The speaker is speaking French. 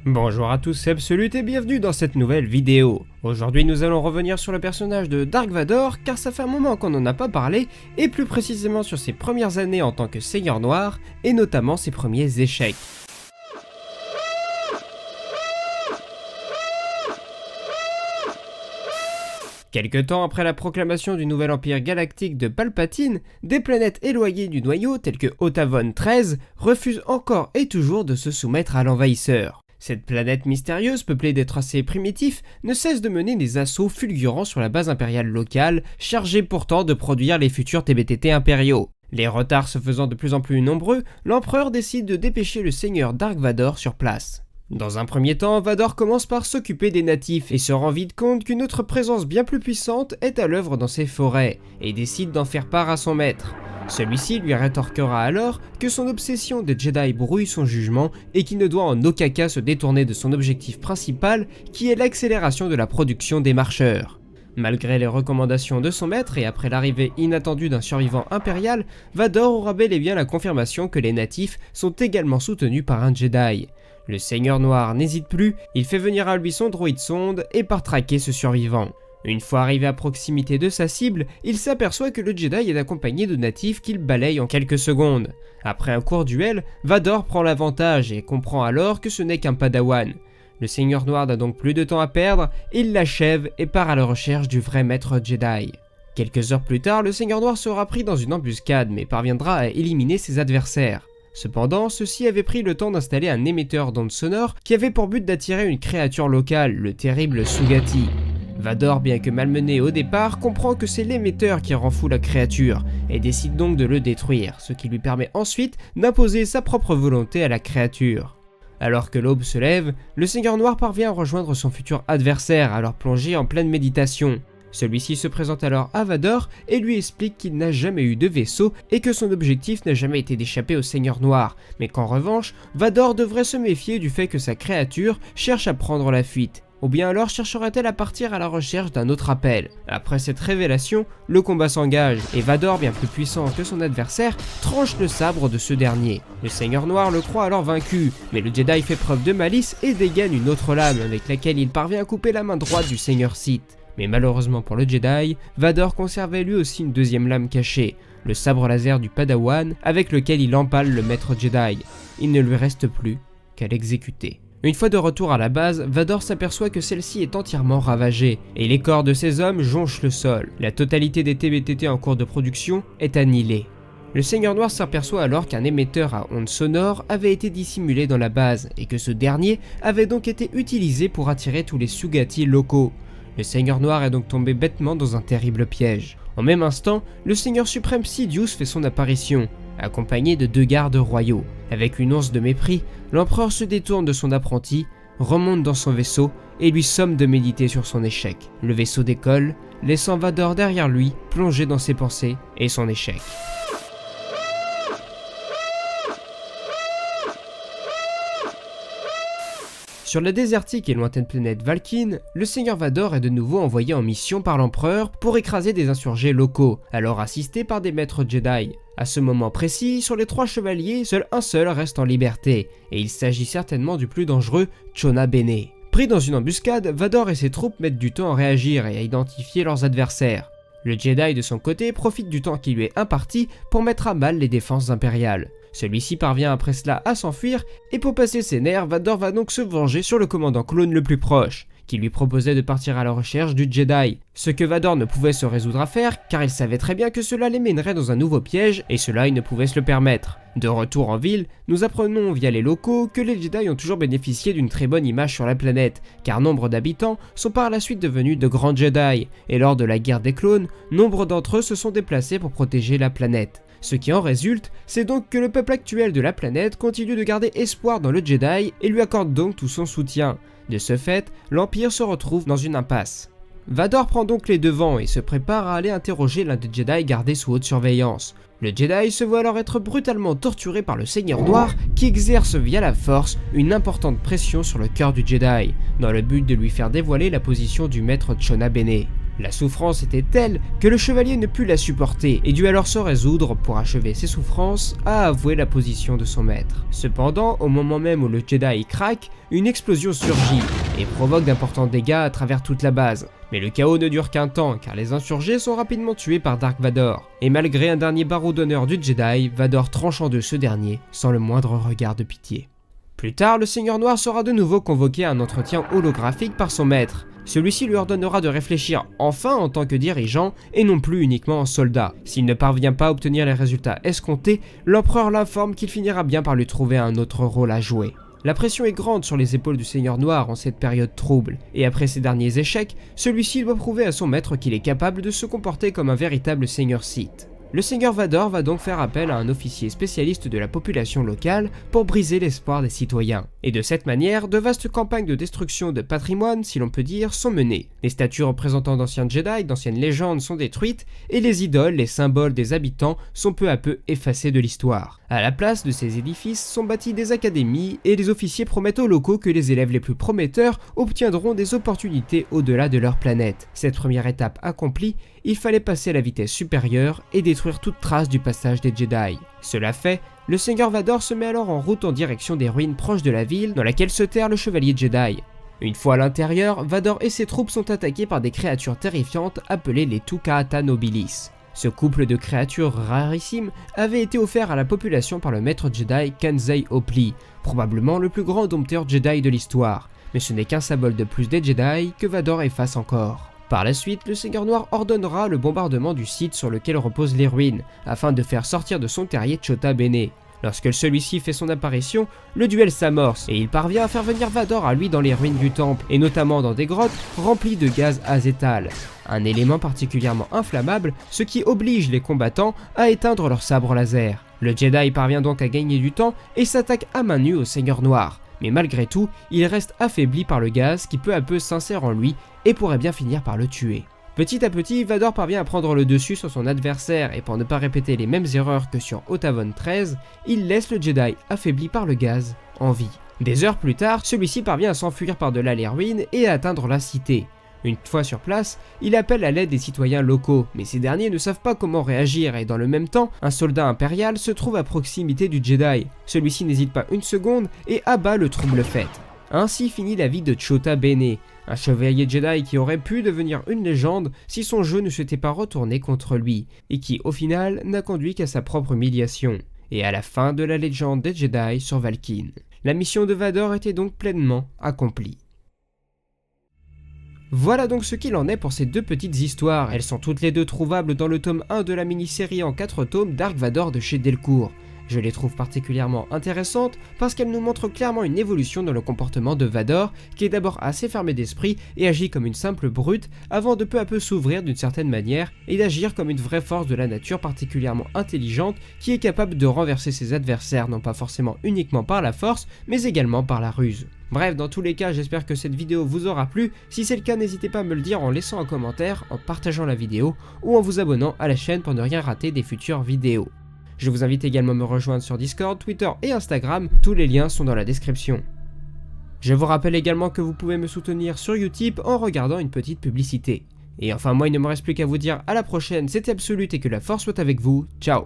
Bonjour à tous, c'est Absolute et bienvenue dans cette nouvelle vidéo. Aujourd'hui nous allons revenir sur le personnage de Dark Vador car ça fait un moment qu'on n'en a pas parlé et plus précisément sur ses premières années en tant que Seigneur Noir et notamment ses premiers échecs. Quelque temps après la proclamation du nouvel empire galactique de Palpatine, des planètes éloignées du noyau telles que Otavon 13 refusent encore et toujours de se soumettre à l'envahisseur. Cette planète mystérieuse, peuplée d'êtres assez primitifs, ne cesse de mener des assauts fulgurants sur la base impériale locale, chargée pourtant de produire les futurs TBTT impériaux. Les retards se faisant de plus en plus nombreux, l'empereur décide de dépêcher le seigneur Dark Vador sur place. Dans un premier temps, Vador commence par s'occuper des natifs et se rend vite compte qu'une autre présence bien plus puissante est à l'œuvre dans ces forêts, et décide d'en faire part à son maître. Celui-ci lui rétorquera alors que son obsession des Jedi brouille son jugement et qu'il ne doit en aucun cas se détourner de son objectif principal qui est l'accélération de la production des marcheurs. Malgré les recommandations de son maître et après l'arrivée inattendue d'un survivant impérial, Vador aura bel et bien la confirmation que les natifs sont également soutenus par un Jedi. Le Seigneur Noir n'hésite plus, il fait venir à lui son droïde sonde et part traquer ce survivant. Une fois arrivé à proximité de sa cible, il s'aperçoit que le Jedi est accompagné de natifs qu'il balaye en quelques secondes. Après un court duel, Vador prend l'avantage et comprend alors que ce n'est qu'un padawan. Le Seigneur Noir n'a donc plus de temps à perdre, il l'achève et part à la recherche du vrai maître Jedi. Quelques heures plus tard, le Seigneur Noir sera pris dans une embuscade mais parviendra à éliminer ses adversaires. Cependant, ceux-ci avaient pris le temps d'installer un émetteur d'ondes sonores qui avait pour but d'attirer une créature locale, le terrible Sugati. Vador, bien que malmené au départ, comprend que c'est l'émetteur qui rend fou la créature et décide donc de le détruire, ce qui lui permet ensuite d'imposer sa propre volonté à la créature. Alors que l'aube se lève, le Seigneur Noir parvient à rejoindre son futur adversaire alors plongé en pleine méditation. Celui-ci se présente alors à Vador et lui explique qu'il n'a jamais eu de vaisseau et que son objectif n'a jamais été d'échapper au Seigneur Noir, mais qu'en revanche, Vador devrait se méfier du fait que sa créature cherche à prendre la fuite. Ou bien alors cherchera-t-elle à partir à la recherche d'un autre appel. Après cette révélation, le combat s'engage et Vador, bien plus puissant que son adversaire, tranche le sabre de ce dernier. Le Seigneur Noir le croit alors vaincu, mais le Jedi fait preuve de malice et dégaine une autre lame avec laquelle il parvient à couper la main droite du Seigneur Sith. Mais malheureusement pour le Jedi, Vador conservait lui aussi une deuxième lame cachée, le sabre laser du Padawan avec lequel il empale le maître Jedi. Il ne lui reste plus qu'à l'exécuter. Une fois de retour à la base, Vador s'aperçoit que celle-ci est entièrement ravagée, et les corps de ses hommes jonchent le sol. La totalité des TBTT en cours de production est annihilée. Le Seigneur Noir s'aperçoit alors qu'un émetteur à ondes sonores avait été dissimulé dans la base, et que ce dernier avait donc été utilisé pour attirer tous les Sugati locaux. Le Seigneur Noir est donc tombé bêtement dans un terrible piège. En même instant, le Seigneur suprême Sidious fait son apparition, accompagné de 2 gardes royaux. Avec une once de mépris, l'empereur se détourne de son apprenti, remonte dans son vaisseau et lui somme de méditer sur son échec. Le vaisseau décolle, laissant Vador derrière lui, plongé dans ses pensées et son échec. Sur la désertique et lointaine planète Valkyne, le Seigneur Vador est de nouveau envoyé en mission par l'empereur pour écraser des insurgés locaux, alors assistés par des maîtres Jedi. À ce moment précis, sur les 3 chevaliers, seul un seul reste en liberté, et il s'agit certainement du plus dangereux, Chona Bene. Pris dans une embuscade, Vador et ses troupes mettent du temps à réagir et à identifier leurs adversaires. Le Jedi de son côté profite du temps qui lui est imparti pour mettre à mal les défenses impériales. Celui-ci parvient après cela à s'enfuir et pour passer ses nerfs, Vador va donc se venger sur le commandant clone le plus proche, qui lui proposait de partir à la recherche du Jedi. Ce que Vador ne pouvait se résoudre à faire car il savait très bien que cela les mènerait dans un nouveau piège et cela il ne pouvait se le permettre. De retour en ville, nous apprenons via les locaux que les Jedi ont toujours bénéficié d'une très bonne image sur la planète, car nombre d'habitants sont par la suite devenus de grands Jedi, et lors de la guerre des clones, nombre d'entre eux se sont déplacés pour protéger la planète. Ce qui en résulte, c'est donc que le peuple actuel de la planète continue de garder espoir dans le Jedi et lui accorde donc tout son soutien. De ce fait, l'Empire se retrouve dans une impasse. Vador prend donc les devants et se prépare à aller interroger l'un des Jedi gardés sous haute surveillance. Le Jedi se voit alors être brutalement torturé par le Seigneur Noir qui exerce via la force une importante pression sur le cœur du Jedi, dans le but de lui faire dévoiler la position du maître Chona Bene. La souffrance était telle que le chevalier ne put la supporter et dut alors se résoudre, pour achever ses souffrances, à avouer la position de son maître. Cependant, au moment même où le Jedi craque, une explosion surgit et provoque d'importants dégâts à travers toute la base. Mais le chaos ne dure qu'un temps car les insurgés sont rapidement tués par Dark Vador. Et malgré un dernier barreau d'honneur du Jedi, Vador tranche en deux ce dernier sans le moindre regard de pitié. Plus tard, le Seigneur Noir sera de nouveau convoqué à un entretien holographique par son maître. Celui-ci lui ordonnera de réfléchir enfin en tant que dirigeant et non plus uniquement en soldat. S'il ne parvient pas à obtenir les résultats escomptés, l'empereur l'informe qu'il finira bien par lui trouver un autre rôle à jouer. La pression est grande sur les épaules du Seigneur Noir en cette période trouble, et après ses derniers échecs, celui-ci doit prouver à son maître qu'il est capable de se comporter comme un véritable Seigneur Sith. Le Seigneur Vador va donc faire appel à un officier spécialiste de la population locale pour briser l'espoir des citoyens. Et de cette manière, de vastes campagnes de destruction de patrimoine, si l'on peut dire, sont menées. Les statues représentant d'anciens Jedi, d'anciennes légendes sont détruites, et les idoles, les symboles des habitants sont peu à peu effacés de l'histoire. À la place de ces édifices sont bâties des académies, et les officiers promettent aux locaux que les élèves les plus prometteurs obtiendront des opportunités au-delà de leur planète. Cette première étape accomplie, il fallait passer à la vitesse supérieure et détruire toute trace du passage des Jedi. Cela fait, le Seigneur Vador se met alors en route en direction des ruines proches de la ville dans laquelle se terre le chevalier Jedi. Une fois à l'intérieur, Vador et ses troupes sont attaqués par des créatures terrifiantes appelées les Tucaata Nobilis. Ce couple de créatures rarissimes avait été offert à la population par le maître Jedi Kanzei Opli, probablement le plus grand dompteur Jedi de l'histoire, mais ce n'est qu'un symbole de plus des Jedi que Vador efface encore. Par la suite, le Seigneur Noir ordonnera le bombardement du site sur lequel reposent les ruines, afin de faire sortir de son terrier Chota Bene. Lorsque celui-ci fait son apparition, le duel s'amorce et il parvient à faire venir Vador à lui dans les ruines du temple, et notamment dans des grottes remplies de gaz azétal, un élément particulièrement inflammable, ce qui oblige les combattants à éteindre leurs sabres laser. Le Jedi parvient donc à gagner du temps et s'attaque à main nue au Seigneur Noir. Mais malgré tout, il reste affaibli par le gaz qui peu à peu s'insère en lui et pourrait bien finir par le tuer. Petit à petit, Vador parvient à prendre le dessus sur son adversaire et pour ne pas répéter les mêmes erreurs que sur Otavon 13, il laisse le Jedi affaibli par le gaz en vie. Des heures plus tard, celui-ci parvient à s'enfuir par-delà les ruines et à atteindre la cité. Une fois sur place, il appelle à l'aide des citoyens locaux, mais ces derniers ne savent pas comment réagir et dans le même temps, un soldat impérial se trouve à proximité du Jedi. Celui-ci n'hésite pas une seconde et abat le trouble fait. Ainsi finit la vie de Chota Bene, un chevalier Jedi qui aurait pu devenir une légende si son jeu ne s'était pas retourné contre lui, et qui au final n'a conduit qu'à sa propre humiliation, et à la fin de la légende des Jedi sur Valkin. La mission de Vador était donc pleinement accomplie. Voilà donc ce qu'il en est pour ces deux petites histoires. Elles sont toutes les deux trouvables dans le tome 1 de la mini-série en 4 tomes Dark Vador de chez Delcourt. Je les trouve particulièrement intéressantes parce qu'elles nous montrent clairement une évolution dans le comportement de Vador, qui est d'abord assez fermé d'esprit et agit comme une simple brute avant de peu à peu s'ouvrir d'une certaine manière et d'agir comme une vraie force de la nature particulièrement intelligente qui est capable de renverser ses adversaires non pas forcément uniquement par la force mais également par la ruse. Bref, dans tous les cas, j'espère que cette vidéo vous aura plu. Si c'est le cas, n'hésitez pas à me le dire en laissant un commentaire, en partageant la vidéo ou en vous abonnant à la chaîne pour ne rien rater des futures vidéos. Je vous invite également à me rejoindre sur Discord, Twitter et Instagram, tous les liens sont dans la description. Je vous rappelle également que vous pouvez me soutenir sur Utip en regardant une petite publicité. Et enfin moi il ne me reste plus qu'à vous dire à la prochaine, c'était Absolute et que la force soit avec vous, ciao.